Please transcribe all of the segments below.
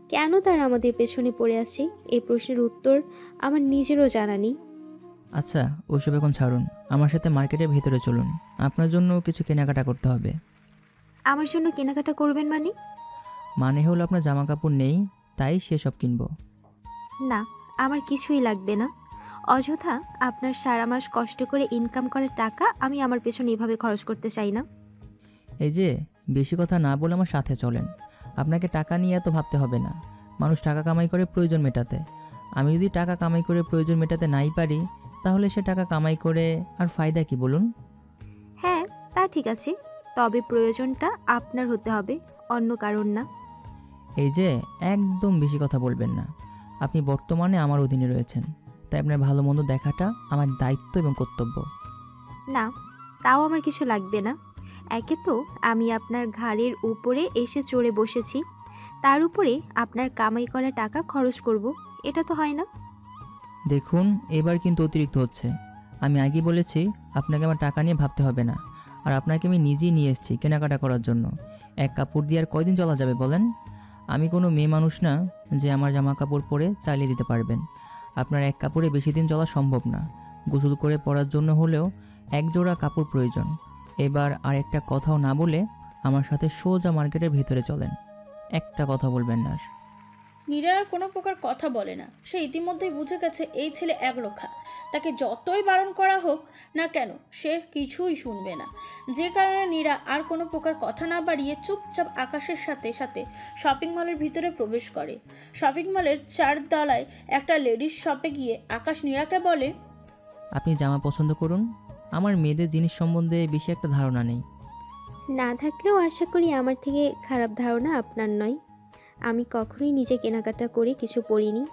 কেন তারা আমাদের পেছনে পড়ে আছে এই প্রশ্নের উত্তর আমার নিজেরও জানা নেই। আচ্ছা, ওইসব এখন ছাড়ুন। আমার সাথে মার্কেটের ভেতরে চলুন। আপনার জন্য কিছু কেনাকাটা করতে হবে। আমার জন্য কেনাকাটা করবেন মানে? মানে হলো আপনার জামা কাপড় নেই, তাই সেসব কিনবো। না, আমার কিছুই লাগবে না। অযথা আপনার সারা মাস কষ্ট করে ইনকাম করার টাকা আমি আমার পেছনে এভাবে খরচ করতে চাই না। এই যে, বেশি কথা না বলে আমার সাথে চলেন। আপনাকে টাকা নিয়ে এত ভাবতে হবে না। মানুষ টাকা কামাই করে প্রয়োজন মেটাতে। আমি যদি টাকা কামাই করে প্রয়োজন মেটাতে নাই পারি, তাহলে সে টাকা কামাই করে আর ফায়দা কি বলুন? হ্যাঁ, তা ঠিক আছে। তবে প্রয়োজনটা আপনার হতে হবে, অন্য কারণ না। এই যে, একদম বেশি কথা বলবেন না। আপনি বর্তমানে আমার অধীনে রয়েছেন, তাই আপনার ভালো মন্দ দেখাটা আমার দায়িত্ব এবং কর্তব্য। না, তাও আমার কিছু লাগবে না। একে তো আমি আপনার ঘাড়ের উপরে এসে চড়ে বসেছি, তার উপরে আপনার কামাই করা টাকা খরচ করব, এটা তো হয় না। দেখুন, এবার কিন্তু অতিরিক্ত হচ্ছে। আমি আগেই বলেছি আপনাকে আমার টাকা নিয়ে ভাবতে হবে না। আর আপনাকে আমি নিজেই নিয়ে এসেছি কেনাকাটা করার জন্য। এক কাপড় দিয়ে আর কয়দিন চলা যাবে বলেন? আমি কোনো মেয়ে মানুষ না যে আমার জামা কাপড় পরে চালিয়ে দিতে পারবেন। আপনার এক কাপড়ে বেশি দিন চলা সম্ভব না। গোসল করে পরার জন্য হলেও এক জোড়া কাপড় প্রয়োজন। এবার আর একটা কথাও না বলে আমার সাথে সোজা মার্কেটের ভেতরে চলেন। একটা কথা বলবেন না আর। নীরা আর কোনো প্রকার কথা বলে না। সে ইতিমধ্যেই বুঝে গেছে এই ছেলে একরোখা। তাকে যতই বারণ করা হোক না কেন সে কিছুই শুনবে না। যে কারণে নীরা আর কোনো প্রকার কথা না বাড়িয়ে চুপচাপ আকাশের সাথে সাথে শপিং মলের ভিতরে প্রবেশ করে। শপিং মলের 4 তলায় একটা লেডিস শপে গিয়ে আকাশ নীরাকে বলে, আপনি জামা পছন্দ করুন। আমার মেয়েদের জিনিস সম্বন্ধে বেশি একটা ধারণা নেই। না থাকলেও আশা করি আমার থেকে খারাপ ধারণা আপনার নয়। আমি কখনোই নিজে কেনাকাটা করে কিছু পরিনি।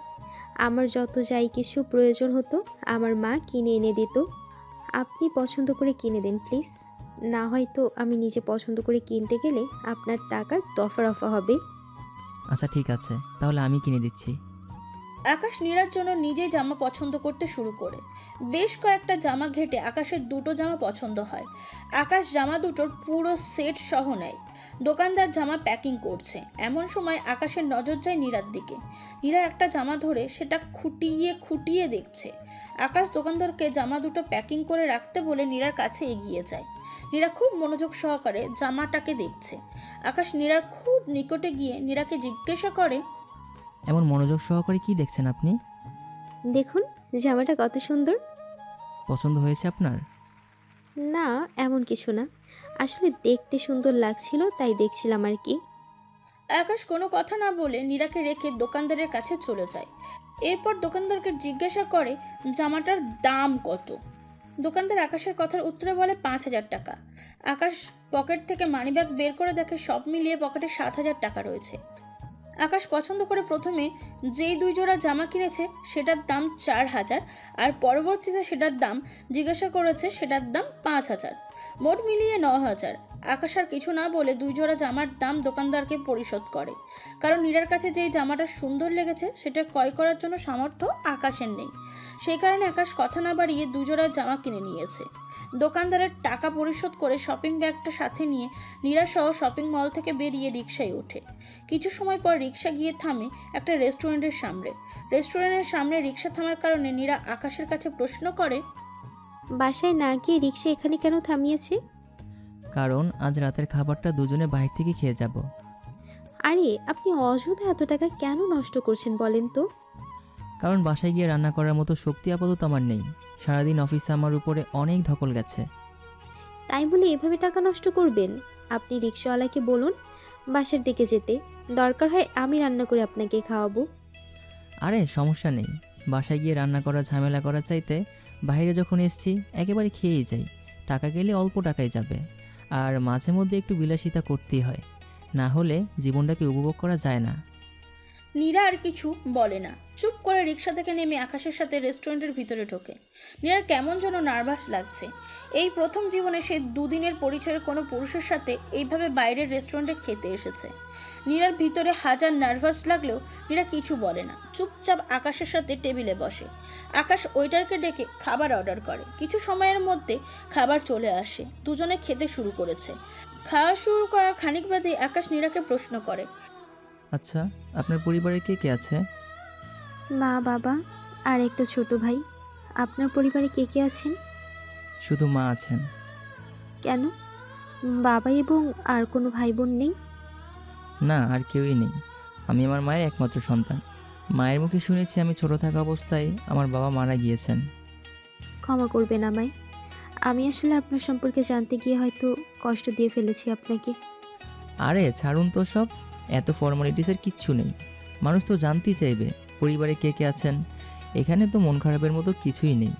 আমার যত যাই কিছু প্রয়োজন হতো আমার মা কিনে এনে দিত। আপনি পছন্দ করে কিনে দিন প্লিজ। না হয়তো আমি নিজে পছন্দ করে কিনতে গেলে আপনার টাকার দফা রফা হবে। আচ্ছা ঠিক আছে, তাহলে আমি কিনে দিচ্ছি। আকাশ নীরার জন্য নিজেই জামা পছন্দ করতে শুরু করে। বেশ কয়েকটা জামা ঘেটে আকাশের দুটো জামা পছন্দ হয়। আকাশ জামা দুটোর পুরো সেট সহ নেয়। দোকানদার জামা প্যাকিং করছে, এমন সময় আকাশের নজর যায় নীরার দিকে। নীরা একটা জামা ধরে সেটা খুঁটিয়ে খুঁটিয়ে দেখছে। আকাশ দোকানদারকে জামা দুটো প্যাকিং করে রাখতে বলে নীরার কাছে এগিয়ে যায়। নীরা খুব মনোযোগ সহকারে জামাটাকে দেখছে। আকাশ নীরার খুব নিকটে গিয়ে নীরাকে জিজ্ঞাসা করে, এমন মনোযোগ সহকারে কি দেখছেন আপনি? দেখুন জামাটা কত সুন্দর। পছন্দ হয়েছে আপনার? না, এমন কিছু না। আসলে দেখতে সুন্দর লাগছিল তাই দেখছিলাম আর কি। আকাশ কোনো কথা না বলে নীরাকে রেখে দোকানদারের কাছে চলে যায়। এরপর দোকানদারকে জিজ্ঞাসা করে জামাটার দাম কত। দোকানদার আকাশের কথার উত্তরে বলে 5,000 টাকা। আকাশ পকেট থেকে মানিব্যাগ বের করে দেখে সব মিলিয়ে পকেটে 7,000 টাকা রয়েছে। আকাশ পছন্দ করে প্রথমে যেই 2 জোড়া জামা কিনেছে সেটার দাম 4,000, আর পরবর্তীতে সেটার দাম জিজ্ঞাসা করেছে সেটার দাম 5,000, মোট মিলিয়ে 9,000। আকাশ আর কিছু না বলে 2 জোড়া জামার দাম দোকানদারকে পরিশোধ করে, কারণ নীরার কাছে যেই জামাটা সুন্দর লেগেছে সেটা ক্রয় করার জন্য সামর্থ্য আকাশের নেই। সেই কারণে আকাশ কথা না বাড়িয়ে 2 জোড়া জামা কিনে নিয়েছে। দোকানদারের টাকা পরিশোধ করে শপিং ব্যাগটা সাথে নিয়ে নীরাসহ শপিং মল থেকে বেরিয়ে রিকশায় ওঠে। কিছু সময় পর রিকশা গিয়ে থামে একটা রেস্টুরেন্টের সামনে। রেস্টুরেন্টের সামনে রিকশা থামার কারণে নীরা আকাশের কাছে প্রশ্ন করে, বাসায় না গিয়ে রিক্সা এখানে কেন থামিয়েছে? কারণ আজ রাতের খাবারটা দুজনে বাইরে থেকে খেয়ে যাব। আরে আপনি অযথা এত টাকা কেন নষ্ট করছেন বলেন তো? কারণ বাসায় গিয়ে রান্না করার মতো শক্তি আপাতত আমার নেই। সারাদিন অফিসে আমার উপরে অনেক ধকল গেছে। তাই বলে এভাবে টাকা নষ্ট করবেন? আপনি রিক্সাওয়ালাকে বলুন বাসার দিকে যেতে, দরকার হয় আমি রান্না করে আপনাকে খাওয়াবো। আরে সমস্যা নেই, বাসায় গিয়ে রান্না করা ঝামেলা করার চাইতে বাইরে যখন এসছি একেবারে খেয়েই যাই। টাকা গেলে অল্প টাকায় যাবে। আর মাঝে মধ্যে একটু বিলাসিতা করতেই হয়, না হলে জীবনটাকে উপভোগ করা যায় না। নীরা আর কিছু বলে না, চুপ করে রিকশা থেকে নেমে আকাশের সাথে রেস্টুরেন্টের ভিতরে ঢোকে। নীরার কেমন যেন নার্ভাস লাগছে। এই প্রথম জীবনে সে দুদিনের পরিচয়ের কোনো পুরুষের সাথে এইভাবে বাইরের রেস্টুরেন্টে খেতে এসেছে। নীরার ভিতরে হাজার নার্ভাস লাগলেও নীরা কিছু বলে না, চুপচাপ আকাশের সাথে টেবিলে বসে। আকাশ ওয়েটারকে ডেকে খাবার অর্ডার করে। কিছু সময়ের মধ্যে খাবার চলে আসে, দুজনে খেতে শুরু করেছে। খাওয়া শুরু করা খানিক বাদে আকাশ নীরাকে প্রশ্ন করে, আচ্ছা, আপনার পরিবারে কে কে আছে? মা, বাবা আর একটা ছোট ভাই। আপনার পরিবারে কে কে আছেন? শুধু মা আছেন। কেন? বাবা এবং আর কোনো ভাই বোন নেই? না, আর কেউই নেই। আমি আমার মায়ের একমাত্র সন্তান। মায়ের মুখে শুনেছি আমি ছোট থাকা অবস্থায় আমার বাবা মারা গিয়েছেন। ক্ষমা করবেন আমায়। আমি আসলে আপনার সম্পর্কে জানতে গিয়ে হয়তো কষ্ট দিয়ে ফেলেছি আপনাকে। আরে ছাড়ুন তো সব, এত ফর্মালিটিসের কিচ্ছু নেই। মানুষ তো জানতেই চাইবে পরিবারে কে কে আছেন। এখানে তো মন খারাপের মতো কিছুই নেই।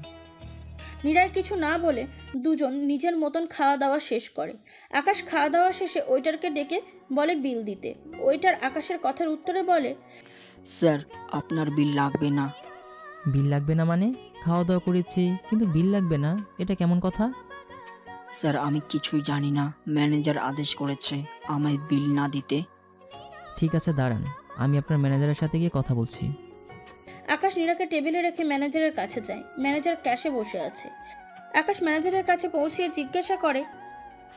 নীরার কিছু না বলে দুজন নিজের মতন খাওয়া দাওয়া শেষ করে। আকাশ খাওয়া দাওয়া শেষে ওয়েটারকে ডেকে বলে বিল দিতে। ওয়েটার আকাশের কথার উত্তরে বলে, স্যার, আপনার বিল লাগবে না। বিল লাগবে না মানে? খাওয়া দাওয়া করেছি কিন্তু বিল লাগবে না, এটা কেমন কথা? স্যার, আমি কিছুই জানি না। ম্যানেজার আদেশ করেছে আমায় বিল না দিতে। ঠিক আছে দাঁড়ান, আমি আপনার ম্যানেজারের সাথে গিয়ে কথা বলছি। আকাশ নীরাকে টেবিলে রেখে ম্যানেজারের কাছে যায়। ম্যানেজার ক্যাশে বসে আছে। আকাশ ম্যানেজারের কাছে পৌঁছিয়ে জিজ্ঞাসা করে,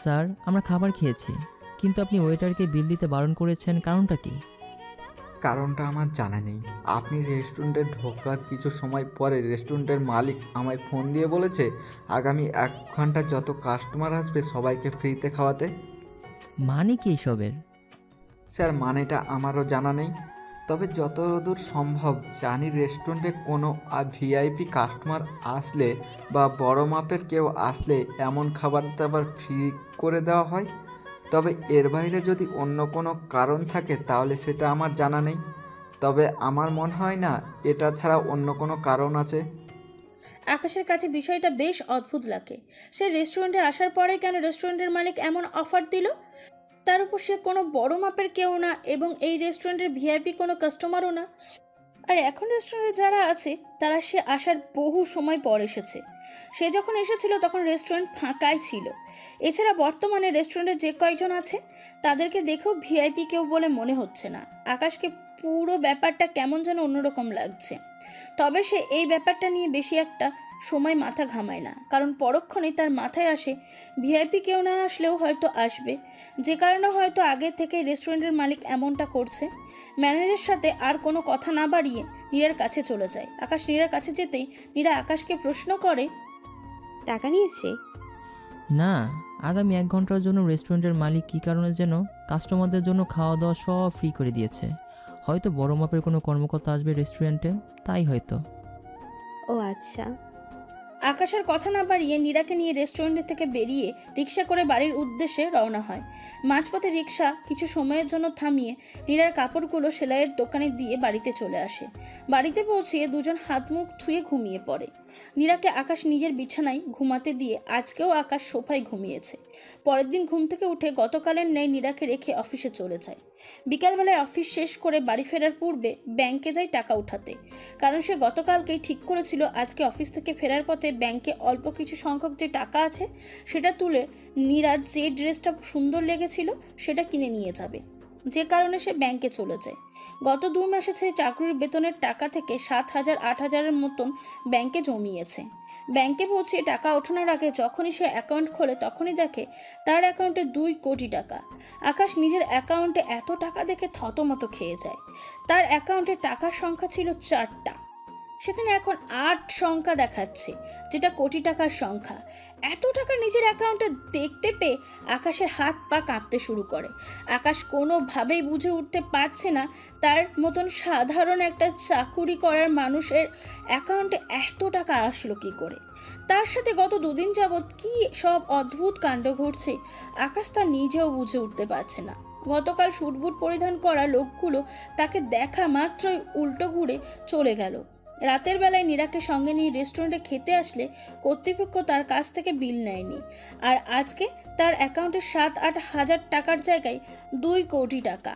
স্যার, আমরা খাবার খেয়েছি, কিন্তু আপনি ওয়েটারকে বিল দিতে বারণ করেছেন, কারণটা কি? কারণটা আমার জানা নেই। আপনি রেস্টুরেন্টে ঢোকার কিছু সময় পরে রেস্টুরেন্টের মালিক আমায় ফোন দিয়ে বলেছে আগামী 1 ঘন্টা যত কাস্টমার আসবে সবাইকে ফ্রিতে খাওয়াতে। মানে কি এসবের? স্যার, মানেটা আমারও জানা নেই, তবে যতদূর সম্ভব জানি রেস্টুরেন্টে কোনো ভিআইপি কাস্টমার আসলে বা বড় মাপের কেউ আসলে এমন খাবার দাবার ফ্রি করে দেওয়া হয়। তবে এর বাইরে যদি অন্য কোনো কারণ থাকে তাহলে সেটা আমার জানা নেই। তবে আমার মনে হয় না এটা ছাড়া অন্য কোনো কারণ আছে। আকাশের কাছে বিষয়টা বেশ অদ্ভুত লাগে। সে রেস্টুরেন্টে আসার পরে কেন রেস্টুরেন্টের মালিক এমন অফার দিল? তার উপর সে কোনো বড় মাপের কেউ না এবং এই রেস্টুরেন্টের ভিআইপি কোনো কাস্টমারও না। আর এখন রেস্টুরেন্টে যারা আছে তারা সে আসার বহু সময় পর এসেছে। সে যখন এসেছিল তখন রেস্টুরেন্ট ফাঁকাই ছিল। এছাড়া বর্তমানে রেস্টুরেন্টে যে কয়েকজন আছে তাদেরকে দেখেও ভিআইপি কেউ বলে মনে হচ্ছে না। আকাশকে পুরো ব্যাপারটা কেমন যেন অন্যরকম লাগছে। তবে সে এই ব্যাপারটা নিয়ে বেশি একটা সময় মাথা ঘামায় না, কারণ পরক্ষণেই তার মাথায় আসে ভিআইপি কেউ না আসলেও হয়তো আসবে, যে কারণে হয়তো আগে থেকে রেস্টুরেন্টের মালিক এমনটা করছে। ম্যানেজারের সাথে আর কোনো কথা না বাড়িয়ে নীরার কাছে চলে যায়। আকাশ নীরার কাছে যেতেই নীরা আকাশকে প্রশ্ন করে, টাকা নিয়েছে? না, আগামী 1 ঘন্টার জন্য রেস্টুরেন্টের মালিক কী কারণে যেন কাস্টমারদের জন্য খাওয়া দাওয়া সব ফ্রি করে দিয়েছে। হয়তো বড় মাপের কোনো কর্মকর্তা আসবে রেস্টুরেন্টে, তাই হয়তো। ও আচ্ছা। আকাশের কথা না বাড়িয়ে নীরাকে নিয়ে রেস্টুরেন্ট থেকে বেরিয়ে রিক্সা করে বাড়ির উদ্দেশ্যে রওনা হয়। মাঝপথে রিক্সা কিছু সময়ের জন্য থামিয়ে নীরার কাপড়গুলো সেলাইয়ের দোকানে দিয়ে বাড়িতে চলে আসে। বাড়িতে পৌঁছিয়ে দুজন হাত মুখ ধুয়ে ঘুমিয়ে পড়ে। নীরাকে আকাশ নিজের বিছানায় ঘুমাতে দিয়ে আজকেও আকাশ সোফায় ঘুমিয়েছে। পরের দিন ঘুম থেকে উঠে গতকালের ন্যায় নীরাকে রেখে অফিসে চলে যায়। বিকালবেলায় অফিস শেষ করে বাড়ি ফেরার পূর্বে ব্যাংকে যায় টাকা উঠাতে, কারণ সে গতকালকেই ঠিক করেছিল আজকে অফিস থেকে ফেরার পথে ব্যাংকে অল্প কিছু সংখ্যক যে টাকা আছে সেটা তুলে নীরাজ যে ড্রেসটা সুন্দর লেগেছিল সেটা কিনে নিয়ে যাবে, যে কারণে সে ব্যাংকে চলে যায়। গত 2 মাসে সে চাকরির বেতনের টাকা থেকে 7,000-8,000-এর মতন ব্যাংকে জমিয়েছে। ব্যাংকে পৌঁছে টাকা ওঠানোর আগে যখনই সে অ্যাকাউন্ট খোলে তখনই দেখে তার অ্যাকাউন্টে 2 কোটি টাকা। আকাশ নিজের অ্যাকাউন্টে এত টাকা দেখে থতমত খেয়ে যায়। তার অ্যাকাউন্টে টাকার সংখ্যা ছিল 4টা, সেখানে এখন 8 সংখ্যা দেখাচ্ছে, যেটা কোটি টাকার সংখ্যা। এত টাকা নিজের অ্যাকাউন্টে দেখতে পেয়ে আকাশের হাত পা কাঁপতে শুরু করে। আকাশ কোনোভাবেই বুঝে উঠতে পারছে না তার মতন সাধারণ একটা চাকুরি করার মানুষের অ্যাকাউন্টে এত টাকা আসলো কী করে। তার সাথে গত 2 দিন যাবৎ কী সব অদ্ভুত কাণ্ড ঘটছে আকাশ তা নিজেও বুঝে উঠতে পারছে না। গতকাল স্যুটবুট পরিধান করা লোকগুলো তাকে দেখা মাত্রই উল্টো ঘুরে চলে গেল। রাতের বেলায় নীরাকে সঙ্গে নিয়ে রেস্টুরেন্টে খেতে আসলে কর্তৃপক্ষ তার কাছ থেকে বিল নেয়নি। আর আজকে তার অ্যাকাউন্টে 7-8 হাজার টাকার জায়গায় 2 কোটি টাকা,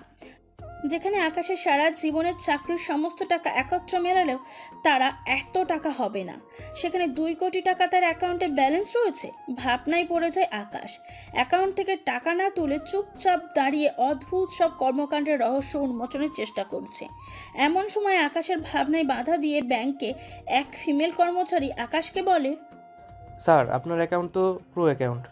যেখানে আকাশের সারা জীবনের চাকরির সমস্ত টাকা একত্র মেলালেও তারা এত টাকা হবে না। সেখানে 2 কোটি টাকা তার অ্যাকাউন্টে ব্যালেন্স রয়েছে। ভাবনায় পড়ে যায় আকাশ। অ্যাকাউন্ট থেকে টাকা না তুলে চুপচাপ দাঁড়িয়ে অদ্ভুত সব কর্মকাণ্ডের রহস্য উন্মোচনের চেষ্টা করছে। এমন সময় আকাশের ভাবনায় বাধা দিয়ে ব্যাংকে এক ফিমেল কর্মচারী আকাশকে বলে, স্যার, আপনার অ্যাকাউন্ট তো প্রো অ্যাকাউন্ট।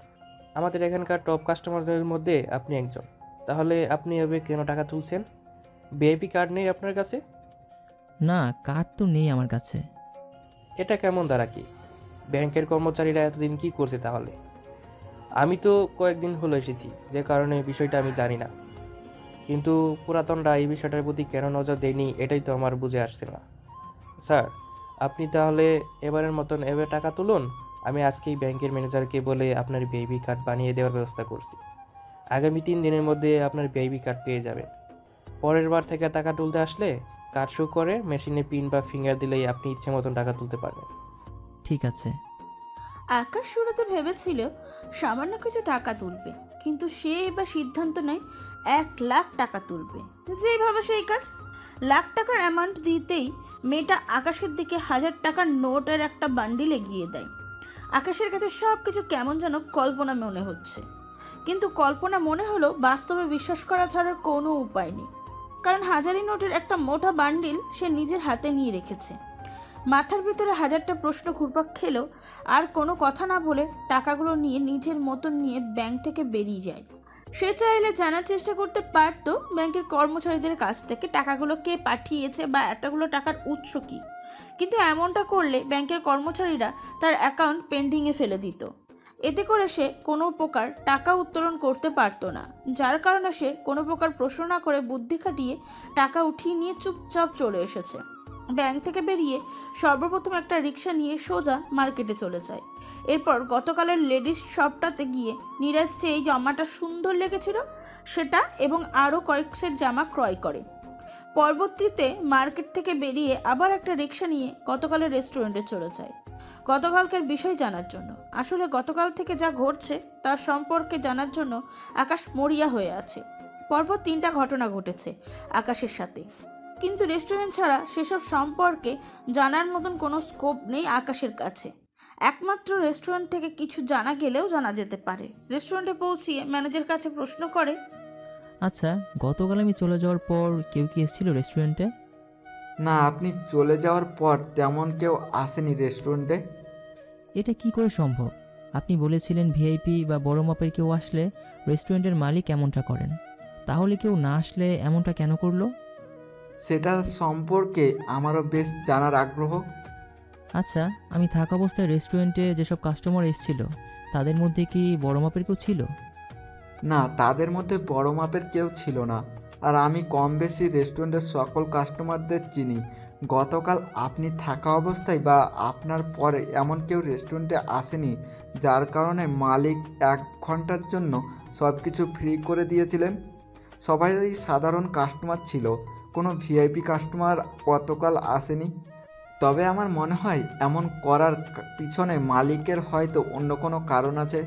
আমাদের এখানকার টপ কাস্টমারদের মধ্যে আপনি একজন। তাহলে আপনি এভাবে কেন টাকা তুলছেন? ভিআইপি কার্ড নেই আপনার কাছে? না, কার্ড তো নেই আমার কাছে। এটা কেমন দ্বারা কি? ব্যাংকের কর্মচারীরা এতদিন কি করছে তাহলে? আমি তো কয়েকদিন হলো এসেছি, যে কারণে বিষয়টা আমি জানি না। কিন্তু পুরাতনরা এই বিষয়টার প্রতি কেন নজর দেয়নি এটাই তো আমার বুঝে আসছে না। স্যার, আপনি তাহলে এবারের মতন এবার টাকা তুলুন। আমি আজকেই ব্যাংকের ম্যানেজারকে বলে আপনার ভিআইপি কার্ড বানিয়ে দেওয়ার ব্যবস্থা করছি। আগামী 3 দিনের মধ্যে আপনার ভিআইপি কার্ড পেয়ে যাবেন। পরের বার থেকে টাকা তুলতে আসলে কার্ড শো করে মেশিনে পিন বা ফিঙ্গার দিলেই আপনি ইচ্ছে মতন টাকা তুলতে পারবেন। ঠিক আছে। আকাশ শুরুতে ভেবেছিল সামান্য কিছু টাকা তুলবে, কিন্তু সে এবার সিদ্ধান্ত নেয় 1,00,000 টাকা তুলবে। যেইভাবে সেই কাজ। লাখ টাকার অ্যামাউন্ট দিতেই মেয়েটা আকাশের দিকে 1,000 টাকার নোটের একটা বান্ডিল এগিয়ে দেয়। আকাশের কাছে সব কিছু কেমন যেন কল্পনা মনে হচ্ছে, কিন্তু কল্পনা মনে হলো বাস্তবে বিশ্বাস করা ছাড়ার কোনো উপায় নেই। কারণ 1000 নোটের একটা মোটা বান্ডিল সে নিজের হাতে নিয়ে রেখেছে। মাথার ভিতরে 1000টা প্রশ্ন ঘুরপাক খেলেও আর কোনো কথা না বলে টাকাগুলো নিয়ে নিজের মতন নিয়ে ব্যাংক থেকে বেরিয়ে যায়। সে চাইলে জানার চেষ্টা করতে পারত ব্যাংকের কর্মচারীদের কাছ থেকে টাকাগুলো কে পাঠিয়েছে বা এতগুলো টাকার উৎস কী, কিন্তু এমনটা করলে ব্যাংকের কর্মচারীরা তার অ্যাকাউন্ট পেন্ডিংয়ে ফেলে দিত। এতে করে সে কোনো প্রকার টাকা উত্তোলন করতে পারতো না, যার কারণে সে কোনো প্রকার প্রশ্ন না করে বুদ্ধি খাটিয়ে টাকা উঠিয়ে নিয়ে চুপচাপ চলে এসেছে। ব্যাংক থেকে বেরিয়ে সর্বপ্রথম একটা রিক্সা নিয়ে সোজা মার্কেটে চলে যায়। এরপর গতকালের লেডিস শপটাতে গিয়ে নীরাজ যে এই জামাটা সুন্দর লেগেছিল সেটা এবং আরও কয়েক সেট জামা ক্রয় করে। পরবর্তীতে মার্কেট থেকে বেরিয়ে আবার একটা রিক্সা নিয়ে গতকালের রেস্টুরেন্টে চলে যায় গতকালকের বিষয় জানার জন্য। আসলে গতকাল থেকে যা ঘটছে তার সম্পর্কে জানার জন্য আকাশ মরিয়া হয়ে আছে। পরপর 3টা ঘটনা ঘটেছে আকাশের সাথে, কিন্তু রেস্টুরেন্ট ছাড়া সেসব সম্পর্কে জানার মতন কোনো স্কোপ নেই আকাশের কাছে। একমাত্র রেস্টুরেন্ট থেকে কিছু জানা গেলেও জানা যেতে পারে। রেস্টুরেন্টে পৌঁছিয়ে ম্যানেজার কাছে প্রশ্ন করে, আচ্ছা, গতকাল আমি চলে যাওয়ার পর কেউ কি এসেছিল রেস্টুরেন্টে? না, আপনি চলে যাওয়ার পর তেমন কেউ আসেনি রেস্টুরেন্টে। এটা কি করে সম্ভব? আপনি বলেছিলেন ভিআইপি বা বড় মাপের কেউ আসলে রেস্টুরেন্টের মালিক এমনটা করেন। তাহলে কেউ না আসলে এমনটা কেন করলো? সেটা সম্পর্কে আমারও বেশ জানার আগ্রহ। আচ্ছা, আমি থাকা অবস্থায় রেস্টুরেন্টে যেসব কাস্টমার এসেছিল তাদের মধ্যে কি বড় মাপের কেউ ছিল? না, তাদের মধ্যে বড় মাপের কেউ ছিল না। আর আমি কম বেশি রেস্টুরেন্টের সকল কাস্টমারদের চিনি। গতকাল আপনি থাকা অবস্থায় বা আপনার পরে এমন কেউ রেস্টুরেন্টে আসেনি, যার কারণে মালিক 1 ঘন্টার জন্য সব কিছু ফ্রি করে দিয়েছিলেন। সবাই সাধারণ কাস্টমার ছিল, কোনো ভিআইপি কাস্টমার গতকাল আসেনি। তবে আমার মনে হয় এমন করার পিছনে মালিকের হয়তো অন্য কোনো কারণ আছে।